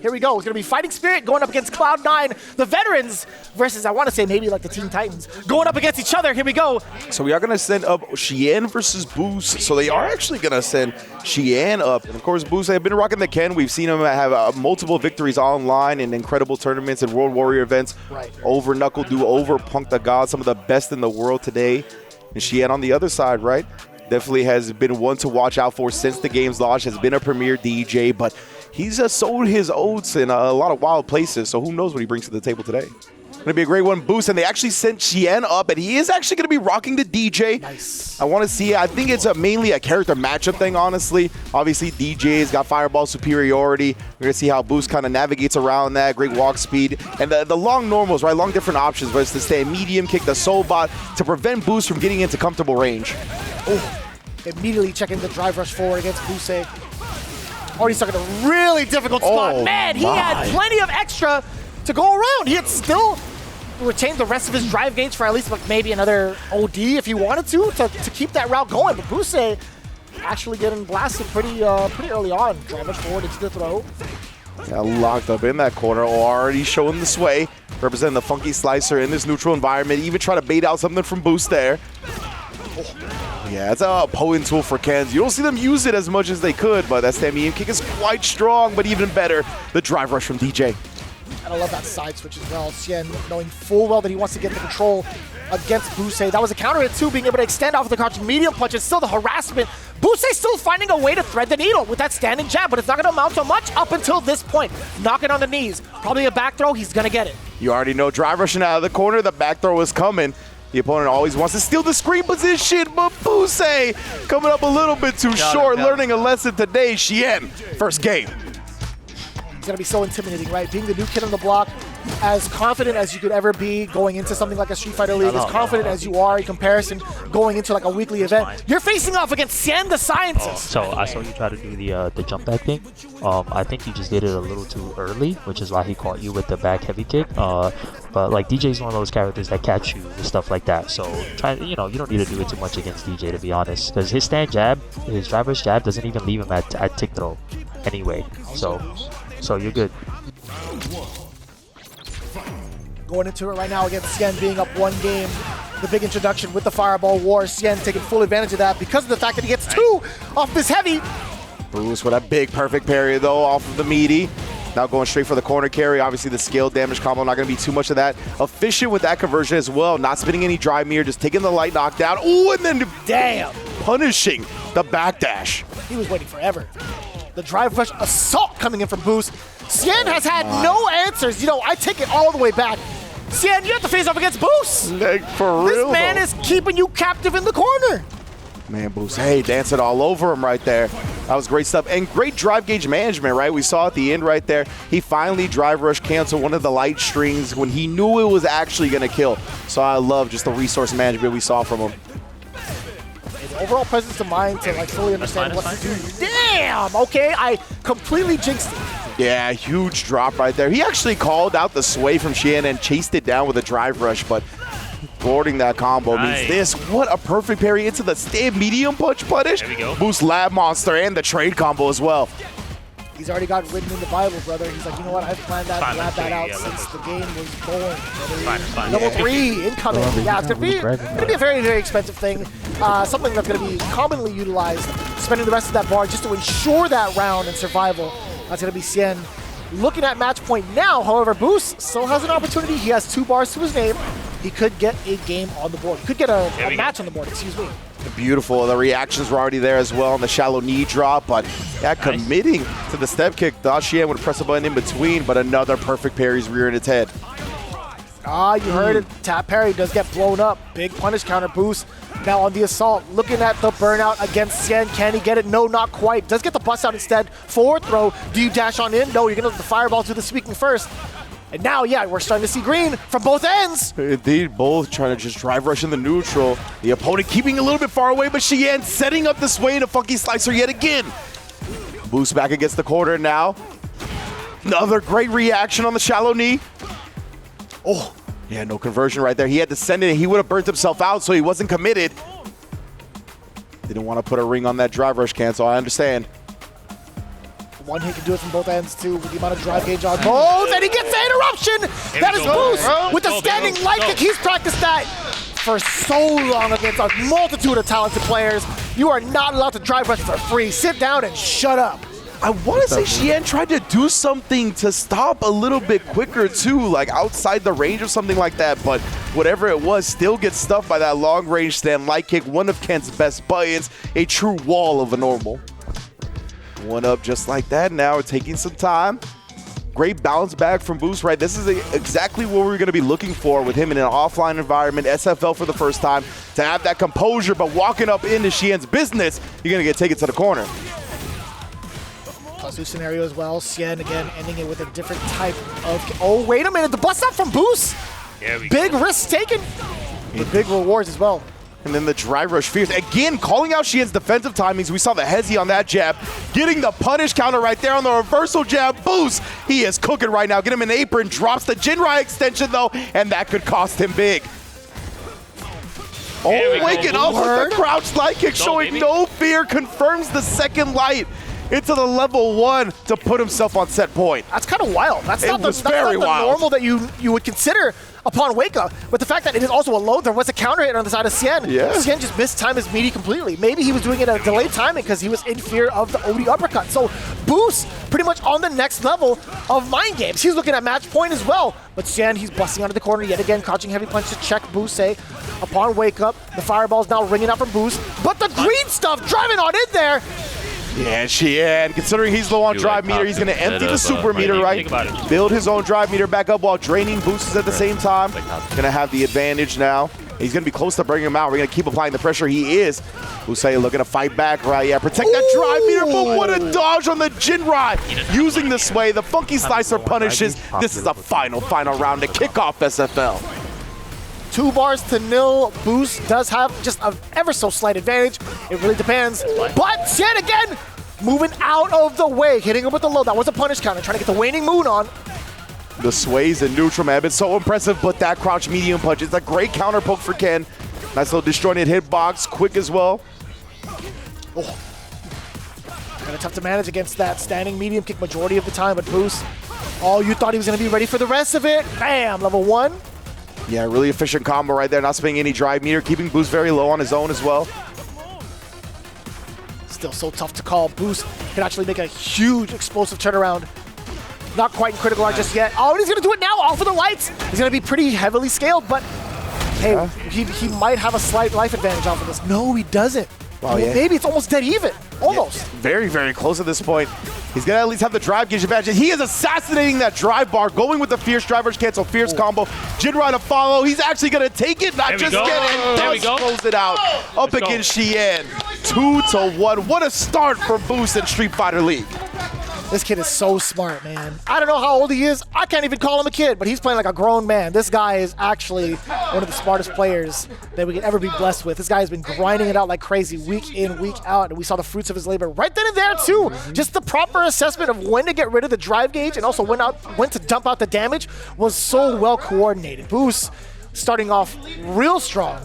Here we go. It's going to be Fighting Spirit going up against Cloud9, the veterans, versus, I want to say, maybe like the Teen Titans, going up against each other. Here we go. So we are going to send up Xian versus Booce. So they are actually going to send Xian up. And of course, Booce have been rocking the Ken. We've seen him have multiple victories online in incredible tournaments and World Warrior events. Right. Over Knuckle Do, over Punk the God, some of the best in the world today. And Xian on the other side, right? Definitely has been one to watch out for since the game's launch, has been a premier DJ, but he's sold his oats in a lot of wild places, so who knows what he brings to the table today. Going to be a great one, Booce, and they actually sent Xian up, and he is actually going to be rocking the DJ. Nice. I want to see, I think it's mainly a character matchup thing, honestly. Obviously, DJ's got fireball superiority. We're going to see how Booce kind of navigates around that, great walk speed. And the long normals, right, long different options, whether it's to stay medium, kick the soul bot, to prevent Booce from getting into comfortable range. Oh, immediately checking the drive rush forward against Boece. Already stuck in a really difficult spot. Oh, man, he had plenty of extra to go around. He had still retained the rest of his drive gauge for at least like maybe another OD if he wanted to keep that route going. But Boece actually getting blasted pretty early on. Drive rush forward into the throw. Yeah, locked up in that corner, already showing the sway, representing the funky slicer in this neutral environment. Even try to bait out something from Booce there. Yeah, it's a potent tool for Kens. You don't see them use it as much as they could, but that stand-medium kick is quite strong, but even better, the drive rush from DJ. And I love that side switch as well. Xian knowing full well that he wants to get the control against Boece. That was a counter hit too, being able to extend off the crouching medium punch. It's still the harassment. Boece still finding a way to thread the needle with that standing jab, but it's not going to amount to much up until this point. Knocking on the knees. Probably a back throw. He's going to get it. You already know drive rushing out of the corner. The back throw is coming. The opponent always wants to steal the screen position, but Boece coming up a little bit too short, learning a lesson today. Xian, first game. It's going to be so intimidating, right? Being the new kid on the block, as confident as you could ever be going into something like a Street Fighter League, as confident as you are in comparison going into like a weekly event. You're facing off against Xian the Scientist. So I saw you try to do the jump back thing. I think you just did it a little too early, which is why he caught you with the back heavy kick. But like DJ's one of those characters that catch you with stuff like that. So try, you don't need to do it too much against DJ, to be honest, because his stand jab, his driver's jab doesn't even leave him at tick throw anyway. So you're good. Going into it right now against Xian being up one game. The big introduction with the Fireball War. Xian taking full advantage of that because of the fact that he gets two off this heavy. Booce with a big perfect parry though off of the meaty. Now going straight for the corner carry. Obviously the scale damage combo, not going to be too much of that. Efficient with that conversion as well. Not spinning any drive mirror, just taking the light knockdown. Ooh, and then damn, punishing the backdash. He was waiting forever. The drive rush assault coming in from Booce. Xian has had no answers. I take it all the way back. Xian, you have to face off against Booce. Like, for real, this man is keeping you captive in the corner. Man, Booce, hey, dancing all over him right there. That was great stuff. And great drive gauge management, right? We saw at the end right there, he finally drive rush canceled one of the light strings when he knew it was actually going to kill. So I love just the resource management we saw from him. His overall presence of mind to fully understand what to do. Damn, okay, I completely jinxed it. Yeah, huge drop right there. He actually called out the sway from Xian and chased it down with a drive rush, but boarding that combo means this. What a perfect parry into the stand medium punch punish. There we go. Boost Lab Monster and the trade combo as well. He's already got written in the Bible, brother. He's like, you know what? I've planned that and labbed that out since the game was born. Level 3 incoming. Yeah, it's going to be a very, very expensive thing. Something that's going to be commonly utilized, spending the rest of that bar just to ensure that round and survival. That's going to be Xian. Looking at match point now, however, Booce still has an opportunity. He has 2 bars to his name. He could get a game on the board. He could get a match on the board, excuse me. Beautiful. The reactions were already there as well on the shallow knee drop, but committing to the step kick. Thought Xian would press a button in between, but another perfect parry's rearing its head. You heard it. Tap parry does get blown up. Big punish counter Booce. Now on the assault, looking at the burnout against Xian. Can he get it? No, not quite. Does get the bust out instead. Forward throw. Do you dash on in? No, you're going to let the fireball do the speaking first. And now, we're starting to see green from both ends. Indeed, both trying to just drive rush in the neutral. The opponent keeping a little bit far away, but Xian setting up the sway in a funky slicer yet again. Booce back against the corner now. Another great reaction on the shallow knee. Oh, yeah, no conversion right there. He had to send it. He would have burnt himself out, so he wasn't committed. Didn't want to put a ring on that drive rush cancel. I understand. one hit can do it from both ends too with the amount of drive gauge on both, and he gets the interruption! That is Booce with the standing light kick. He's practiced that for so long against a multitude of talented players. You are not allowed to drive rush for free. Sit down and shut up. I want to say Xian tried to do something to stop a little bit quicker too, like outside the range or something like that, but whatever it was, still gets stuffed by that long range stand light kick, one of Ken's best buttons, a true wall of a normal. One up just like that now, taking some time. Great bounce back from Booce, right? This is exactly what we're going to be looking for with him in an offline environment, SFL for the first time, to have that composure, but walking up into Xian's business, you're going to get taken to the corner. Plus scenario as well. Xian again ending it with a different type of. Oh, wait a minute. The bust up from Booce. Big risks taken. With big rewards as well. And then the drive rush fierce. Again, calling out Xian's defensive timings. We saw the hezi on that jab. Getting the punish counter right there on the reversal jab. Booce, he is cooking right now. Get him an apron. Drops the Jinrai extension though. And that could cost him big. Oh, waking up with the crouch light kick, showing no fear. Confirms the second light into the level 1 to put himself on set point. That's kind of wild. That's not the normal that you would consider upon wake up. But the fact that it is also a load, there was a counter hit on the side of Xian. Yeah. Xian just mistimed his meaty completely. Maybe he was doing it at a delayed timing because he was in fear of the OD uppercut. So Booce pretty much on the next level of mind games. He's looking at match point as well. But Xian, he's busting out of the corner yet again, crouching heavy punch to check Boece. Upon wake up, the fireball's now ringing out from Booce. But the green stuff driving on in there. Yeah, Xian, considering he's low on drive meter, he's going to empty the super meter, right? Build his own drive meter back up while draining Booce's at the same time. Going to have the advantage now. He's going to be close to bringing him out. We're going to keep applying the pressure. He is. Boece looking to fight back, right? Yeah, protect that drive meter, but what a dodge on the Jinrai. Using the sway, the funky slicer punishes. This is a final round to kick off SFL. 2-0. Booce does have just an ever so slight advantage. It really depends. But Xian again, moving out of the way, hitting him with the low. That was a punish counter, trying to get the waning moon on. The sways in neutral, man, been so impressive, but that crouch medium punch, it's a great counter poke for Ken. Nice little disjointed hitbox, quick as well. Oh. Kind of tough to manage against that standing medium kick majority of the time, but Booce, oh, you thought he was going to be ready for the rest of it. Bam, level 1. Yeah, really efficient combo right there, not spending any drive meter, keeping Booce very low on his own as well. Still so tough to call. Booce can actually make a huge explosive turnaround. Not quite in critical art just yet. Oh, and he's going to do it now, all for the lights. He's going to be pretty heavily scaled, but hey, he might have a slight life advantage off of this. No, he doesn't. Oh, yeah. Maybe it's almost dead even. Almost. Yeah, very, very close at this point. He's going to at least have the drive gauge advantage. He is assassinating that drive bar, going with the fierce drivers cancel, fierce combo. Jinrai to follow. He's actually going to take it, not just get it. Does close it out. Up against Xian. 2-1. What a start for Booce in Street Fighter League. This kid is so smart, man. I don't know how old he is. I can't even call him a kid, but he's playing like a grown man. This guy is actually one of the smartest players that we could ever be blessed with. This guy has been grinding it out like crazy week in, week out, and we saw the fruits of his labor right then and there, too. Just the proper assessment of when to get rid of the drive gauge and also when to dump out the damage was so well coordinated. Booce starting off real strong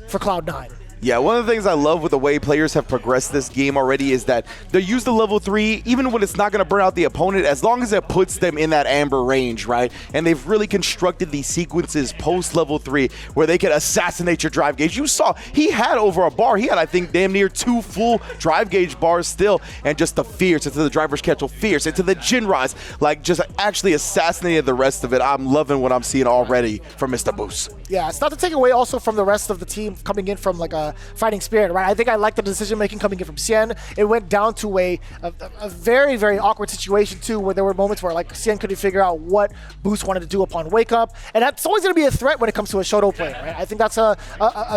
for Cloud9. Yeah, one of the things I love with the way players have progressed this game already is that they use the level 3, even when it's not going to burn out the opponent, as long as it puts them in that amber range, right? And they've really constructed these sequences post-level 3 where they can assassinate your drive gauge. You saw he had over a bar. He had, I think, damn near 2 full drive gauge bars still. And just the fierce into the driver's catchel, fierce into the Jinrais, like just actually assassinated the rest of it. I'm loving what I'm seeing already from Mr. Booce. Yeah, it's not to take away also from the rest of the team coming in from like a fighting spirit, right? I think I like the decision-making coming in from Xian. It went down to a very, very awkward situation, too, where there were moments where like Xian couldn't figure out what Booce wanted to do upon wake-up. And that's always going to be a threat when it comes to a Shoto play, right? I think that's a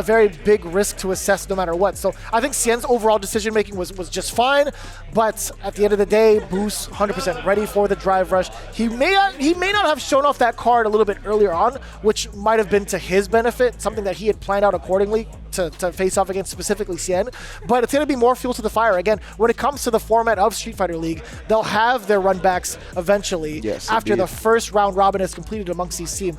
very big risk to assess no matter what. So I think Xian's overall decision-making was just fine, but at the end of the day, Booce 100% ready for the drive rush. He may not have shown off that card a little bit earlier on, which might have been to his benefit, something that he had planned out accordingly to face off against specifically Xian, but it's going to be more fuel to the fire. Again, when it comes to the format of Street Fighter League, they'll have their run backs eventually after the first round robin is completed amongst these teams.